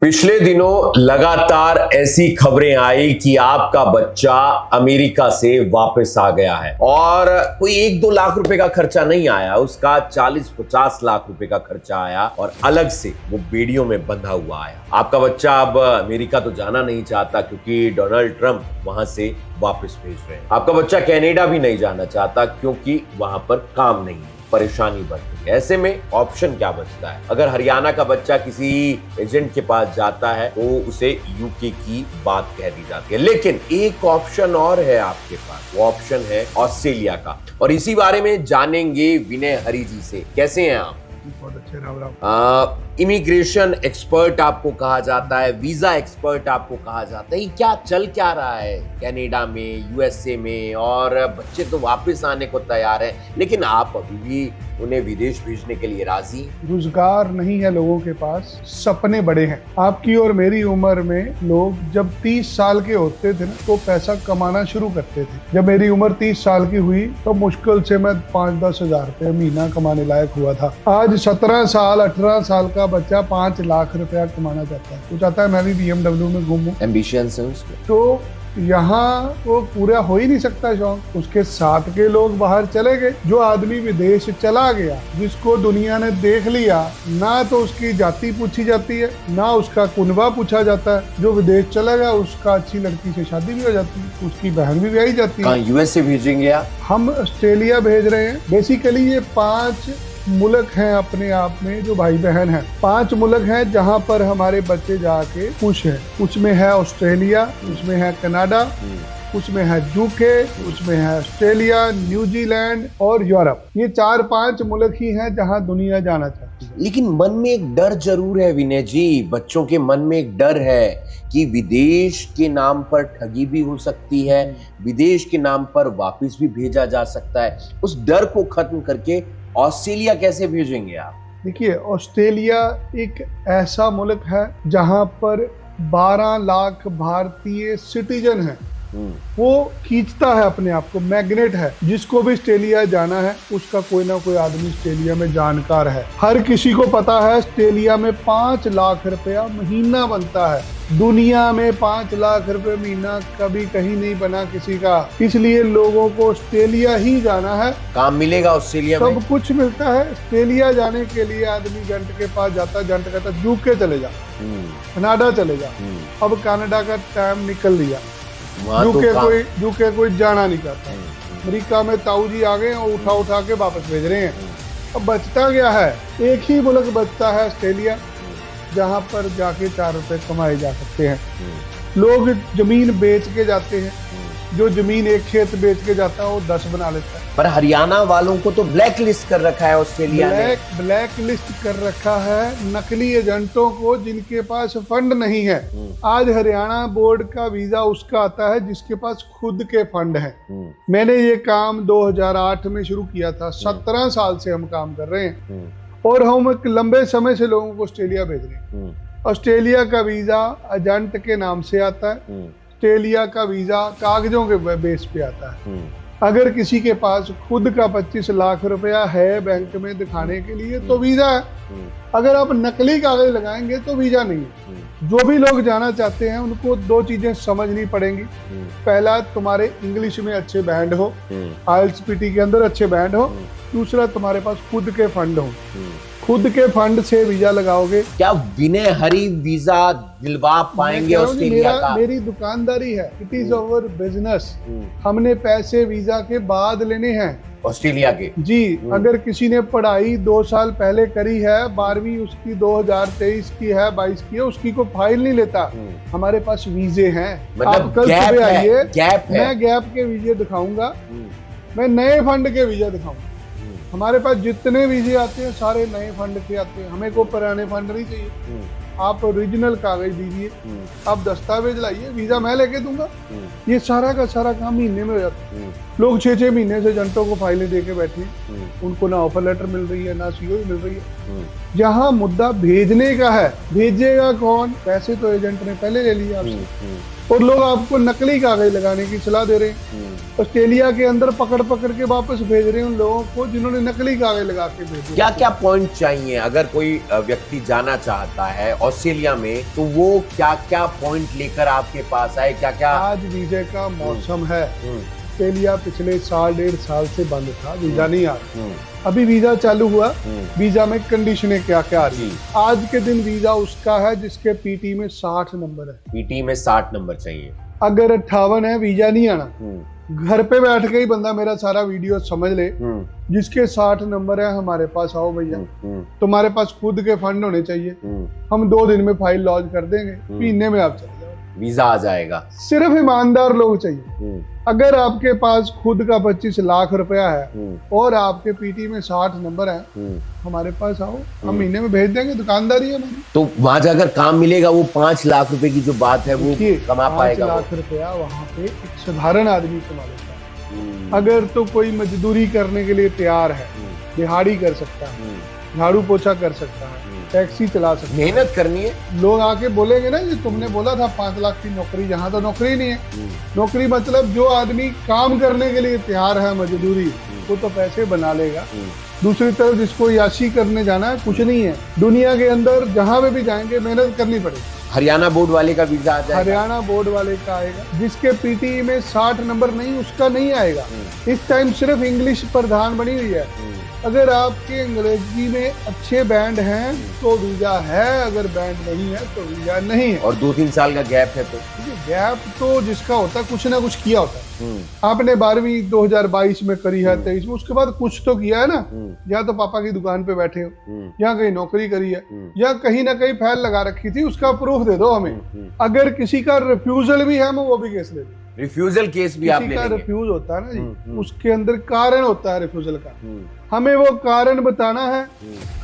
पिछले दिनों लगातार ऐसी खबरें आई कि आपका बच्चा अमेरिका से वापस आ गया है और कोई 1-2 लाख रुपए का खर्चा नहीं आया, उसका 40-50 लाख रुपए का खर्चा आया और अलग से वो बेड़ियों में बंधा हुआ आया। आपका बच्चा अब अमेरिका तो जाना नहीं चाहता क्योंकि डोनाल्ड ट्रंप वहां से वापस भेज रहे हैं। आपका बच्चा कनाडा भी नहीं जाना चाहता क्योंकि वहां पर काम नहीं है, परेशानी बढ़ रही है। ऐसे में ऑप्शन क्या बचता है? अगर हरियाणा का बच्चा किसी एजेंट के पास जाता है तो उसे यूके की बात कह दी जाती है, लेकिन एक ऑप्शन और है आपके पास, वो ऑप्शन है ऑस्ट्रेलिया का। और इसी बारे में जानेंगे विनय हरी जी से। कैसे हैं आप? बहुत अच्छे, राम राम। इमिग्रेशन एक्सपर्ट आपको कहा जाता है, वीजा एक्सपर्ट आपको कहा जाता है। ये क्या चल क्या रहा है कनाडा में, यूएसए में? और बच्चे तो वापस आने को तैयार हैं, लेकिन आप अभी भी उन्हें विदेश भेजने के लिए राजी? रोजगार नहीं है लोगों के पास, सपने बड़े हैं। आपकी और मेरी उम्र में लोग जब 30 साल के होते थे ना तो पैसा कमाना शुरू करते थे। जब मेरी उम्र 30 साल की हुई तो मुश्किल से मैं 5-10 हजार रुपये महीना कमाने लायक हुआ था। आज 17 साल 18 साल का बच्चा 5 लाख रुपया कमाना चाहता है। वो चाहता है मैं भी BMW में घूमूं। एम्बिशंस है उसके। तो यहाँ वो पूरा हो ही नहीं सकता शौक। उसके साथ के लोग बाहर चले गए। जो आदमी विदेश चला गया, जिसको दुनिया ने देख लिया, ना तो उसकी जाति पूछी जाती है, ना उसका कुनबा पूछा जाता है। जो विदेश चला गया उसका अच्छी लड़की से शादी भी हो जाती है, उसकी बहन भी ब्याही जाती है। यूएसए भेजेंगे आप? हम ऑस्ट्रेलिया भेज रहे हैं। बेसिकली ये 5 मुल्क हैं अपने आप में जो भाई बहन हैं। 5 मुल्क हैं जहां पर हमारे बच्चे जाके खुश हैं। उसमें है ऑस्ट्रेलिया, उसमें है कनाडा, उसमें है यूके, उसमें है ऑस्ट्रेलिया, न्यूजीलैंड और यूरोप। ये 4-5 मुल्क ही हैं जहां दुनिया जाना चाहती है। लेकिन मन में एक डर जरूर है विनय जी, बच्चों के मन में एक डर है कि विदेश के नाम पर ठगी भी हो सकती है, विदेश के नाम पर वापस भी भेजा जा सकता है। उस डर को खत्म करके ऑस्ट्रेलिया कैसे भेजेंगे आप? देखिए, ऑस्ट्रेलिया एक ऐसा मुल्क है जहां पर 12 लाख भारतीय सिटीजन हैं। वो खींचता है अपने आप को, मैग्नेट है। जिसको भी ऑस्ट्रेलिया जाना है उसका कोई ना कोई आदमी ऑस्ट्रेलिया में जानकार है। हर किसी को पता है ऑस्ट्रेलिया में 5 लाख रुपया महीना बनता है। दुनिया में 5 लाख रुपए महीना कभी कहीं नहीं बना किसी का। इसलिए लोगों को ऑस्ट्रेलिया ही जाना है। काम मिलेगा ऑस्ट्रेलिया में? सब कुछ मिलता है। ऑस्ट्रेलिया जाने के लिए आदमी जंट के पास जाता है, जंट कहता है यूके चले जा, कनाडा चले जा। अब कनाडा का टाइम निकल लिया, यूके कोई जाना नहीं चाहता। अमेरिका में ताऊ जी आ गए और उठा के वापस भेज रहे हैं। अब बचता गया है, एक ही मुल्क बचता है ऑस्ट्रेलिया, जहां पर जाके 4 रुपए कमाए जा सकते हैं। लोग जमीन बेच के जाते हैं। जो जमीन एक खेत बेच के जाता है वो 10 बना लेता है। पर हरियाणा वालों को तो ब्लैक लिस्ट कर रखा है ऑस्ट्रेलिया ने। ब्लैक लिस्ट कर रखा है नकली एजेंटों को जिनके पास फंड नहीं है। आज हरियाणा बोर्ड का वीजा उसका आता है जिसके पास खुद के फंड है। मैंने ये काम 2008 में शुरू किया था। 17 साल से हम काम कर रहे हैं और हम एक लंबे समय से लोगों को ऑस्ट्रेलिया भेज रहे हैं। ऑस्ट्रेलिया का वीजा एजेंट के नाम से आता है। ऑस्ट्रेलिया का वीजा कागजों के बेस पे आता है। अगर किसी के पास खुद का 25 लाख रुपया है बैंक में दिखाने के लिए तो वीजा है। अगर आप नकली कागज लगाएंगे तो वीजा नहीं है। जो भी लोग जाना चाहते हैं उनको 2 चीजें समझनी पड़ेंगी। पहला, तुम्हारे इंग्लिश में अच्छे बैंड हो, IELTS-PT के अंदर अच्छे बैंड हो। दूसरा, तुम्हारे पास खुद के फंड हो। खुद के फंड से वीजा लगाओगे। क्या विनय हरी वीजा दिलवा पाएंगे ऑस्ट्रेलिया का? मेरी दुकानदारी है, इट इज अवर बिजनेस। हमने पैसे वीजा के बाद लेने हैं ऑस्ट्रेलिया के। जी, अगर किसी ने पढ़ाई 2 साल पहले करी है, 12वीं उसकी 2023 की है, 22 की है, उसकी को फाइल नहीं लेता। हमारे पास वीजे हैं। मतलब आप कल सुबह आइए, मैं गैप के वीजे दिखाऊंगा, मैं नए फंड के वीजा दिखाऊंगा। हमारे पास जितने वीजे आते हैं सारे नए फंड के आते हैं। हमें कोई पुराने फंड नहीं चाहिए। आप ओरिजिनल कागज दीजिए, आप दस्तावेज लाइए, वीजा मैं लेके दूंगा। ये सारा का सारा काम महीने में हो जाता है। लोग 6-6 महीने से एजेंटों को फाइलें दे के बैठे हैं। उनको ना ऑफर लेटर मिल रही है, ना सीओ मिल रही है। यहाँ मुद्दा भेजने का है। भेजेगा कौन? पैसे तो एजेंट ने पहले ले लिए आपसे। और लोग आपको नकली कागज लगाने की सलाह दे रहे हैं। ऑस्ट्रेलिया के अंदर पकड़ पकड़ के वापस भेज रहे हैं उन लोगों को जिन्होंने नकली कागज लगा के भेजे। क्या क्या पॉइंट चाहिए अगर कोई व्यक्ति जाना चाहता है ऑस्ट्रेलिया में, तो वो क्या क्या पॉइंट लेकर आपके पास आए? क्या क्या आज वीजे का मौसम है। ऑस्ट्रेलिया पिछले साल 1.5 साल से बंद था, वीजा नहीं आ रहा। अभी वीजा चालू हुआ, वीजा में कंडीशनें क्या क्या आ रही है। आज के दिन वीजा उसका है जिसके पीटी में 60 नंबर है। पीटी में 60 नंबर चाहिए। अगर 58 है वीजा नहीं आना। घर पे बैठ के ही बंदा मेरा सारा वीडियो समझ ले, जिसके 60 नंबर है हमारे पास आओ भैया। तुम्हारे पास खुद के फंड होने चाहिए, हम 2 दिन में फाइल लॉन्च कर देंगे, महीने में आप चले जाओ, वीजा आ जाएगा। सिर्फ ईमानदार लोग चाहिए। अगर आपके पास खुद का 25 लाख रुपया है और आपके पीटी में 60 नंबर है, हमारे पास आओ, हम महीने में भेज देंगे, दुकानदारी है हमारी। तो वहां जाकर काम मिलेगा। वो 5 लाख रुपए की जो बात है वो कमा पाएगा। 5 लाख रुपया वहाँ पे एक साधारण आदमी कमा लेता है। अगर तो कोई मजदूरी करने के लिए तैयार है, दिहाड़ी कर सकता है, झाड़ू पोछा कर सकता है, टैक्सी चला सकता है, मेहनत करनी है। लोग आके बोलेंगे ना, ये तुमने बोला था 5 लाख की नौकरी, यहाँ तो नौकरी नहीं है। नौकरी मतलब जो आदमी काम करने के लिए तैयार है, मजदूरी, वो तो पैसे बना लेगा। दूसरी तरफ जिसको याशी करने जाना है, कुछ नहीं है। दुनिया के अंदर जहाँ पे भी जाएंगे मेहनत करनी पड़ेगी। हरियाणा बोर्ड वाले का वीजा आ जाएगा। हरियाणा बोर्ड वाले का आएगा। जिसके पीटी में 60 नंबर नहीं, उसका नहीं आएगा। इस टाइम सिर्फ इंग्लिश प्रधान बनी हुई है। अगर आपके अंग्रेजी में अच्छे बैंड हैं तो वीजा है, अगर बैंड नहीं है तो वीजा नहीं है। और 2-3 साल का गैप है तो गैप तो जिसका होता है, कुछ ना कुछ किया होता है। आपने 12वीं 2022 में करी है, 23 में, उसके बाद कुछ तो किया है ना। या तो पापा की दुकान पे बैठे हो, या कहीं नौकरी करी है, या कहीं ना कहीं फाइल लगा रखी थी, उसका प्रूफ दे दो हमें। अगर किसी का रिफ्यूजल भी है, मैं वो भी केस ले लूं। रिफ्यूजल केस भी आप ले लेंगे। रिफ्यूज होता है ना जी, उसके अंदर कारण होता है रिफ्यूजल का। हमें वो कारण बताना है,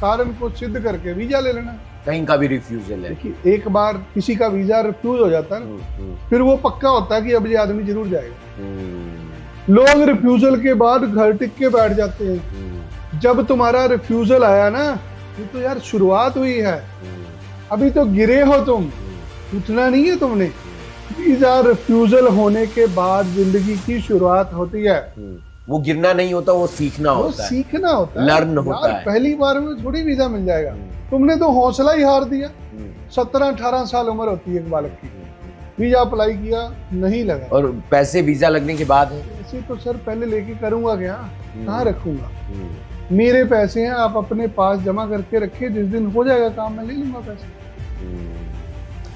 कारण को सिद्ध करके वीजा ले लेना। कहीं का भी रिफ्यूजल है। देखिए, एक बार किसी का वीजा रिफ्यूज हो जाता है ना, फिर वो पक्का होता है कि अब ये आदमी जरूर जाएगा। लोग रिफ्यूजल के बाद घर टिक के बैठ जाते हैं। जब तुम्हारा रिफ्यूजल आया ना, ये तो यार शुरुआत हुई है, अभी तो गिरे हो तुम, उठना नहीं है तुमने। वीजा रिफ्यूजल होने के बाद जिंदगी की शुरुआत होती है। वो गिरना नहीं होता, वो सीखना होता है। सीखना होता है, लर्न होता है। पहली बार में थोड़ी वीजा मिल जाएगा। तुमने तो हौसला ही हार दिया। 17-18 साल उम्र होती है एक बालक की। वीजा अप्लाई किया, नहीं लगा। और पैसे वीजा लगने के बाद है। पैसे तो सर पहले लेके करूंगा क्या, कहाँ रखूंगा? मेरे पैसे हैं, आप अपने पास जमा करके रखिए, जिस दिन हो जाएगा काम मैं ले लूंगा पैसे।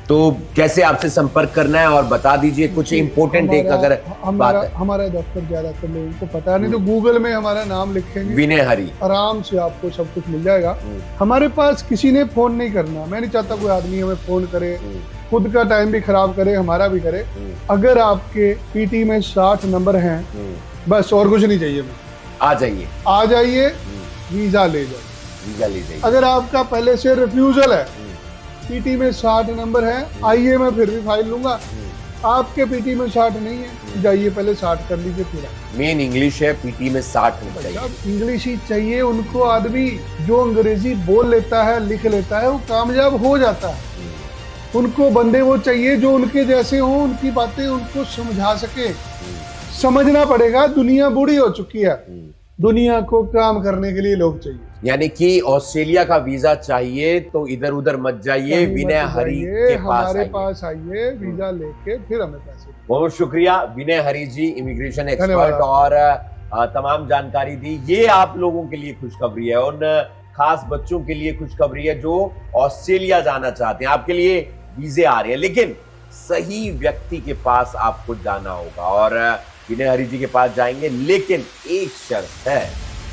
तो कैसे आपसे संपर्क करना है और बता दीजिए कुछ इम्पोर्टेंट एक अगर हमारा दफ्तर ज्यादातर लोगों को पता नहीं, तो गूगल में हमारा नाम लिखेंगे, विनय हरी, आराम से आपको सब कुछ मिल जाएगा। हमारे पास किसी ने फोन नहीं करना। मैं नहीं चाहता कोई आदमी हमें फोन करे, खुद का टाइम भी खराब करे, हमारा भी करे। अगर आपके पीटी में 60 नंबर हैं, बस और कुछ नहीं चाहिए। आ जाइए, वीजा ले जाइए, वीजा ले जाइए। अगर आपका पहले से रिफ्यूजल है, पीटी में 60 नंबर है, आइए, मैं फिर भी फाइल लूंगा। आपके पीटी में 60 नहीं है, जाइए पहले 60 कर लीजिए पूरा। मेन इंग्लिश है, पीटी में 60 होना चाहिए। इंग्लिश ही चाहिए उनको। आदमी जो अंग्रेजी बोल लेता है, लिख लेता है, वो कामयाब हो जाता है। उनको बंदे वो चाहिए जो उनके जैसे हो, उनकी बातें उनको समझा सके। समझना पड़ेगा, दुनिया बूढ़ी हो चुकी है, दुनिया को काम करने के लिए लोग चाहिए। यानी कि ऑस्ट्रेलिया का वीजा चाहिए तो इधर उधर मत जाइए, विनय हरी के हमारे पास आइए, वीजा लेके फिर हमें पैसे। बहुत शुक्रिया विनय हरी जी, इमिग्रेशन एक्सपर्ट, और तमाम जानकारी दी। ये आप लोगों के लिए खुशखबरी है, उन खास बच्चों के लिए खुशखबरी है जो ऑस्ट्रेलिया जाना चाहते हैं। आपके लिए वीजे आ रहे हैं, लेकिन सही व्यक्ति के पास आपको जाना होगा। और विनय हरी जी के पास जाएंगे, लेकिन एक शर्त है,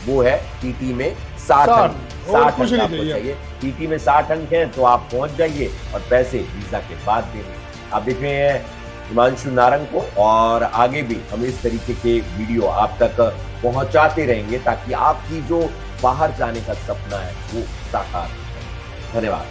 वो है पीटी में 60 अंक। 60 अंक आपको चाहिए। पीटी में 60 अंक हैं तो आप पहुंच जाइए, और पैसे वीजा के बाद देंगे। आप देख रहे हैं हिमांशु नारंग को, और आगे भी हम इस तरीके के वीडियो आप तक पहुंचाते रहेंगे ताकि आपकी जो बाहर जाने का सपना है वो साकार हो जाए। धन्यवाद।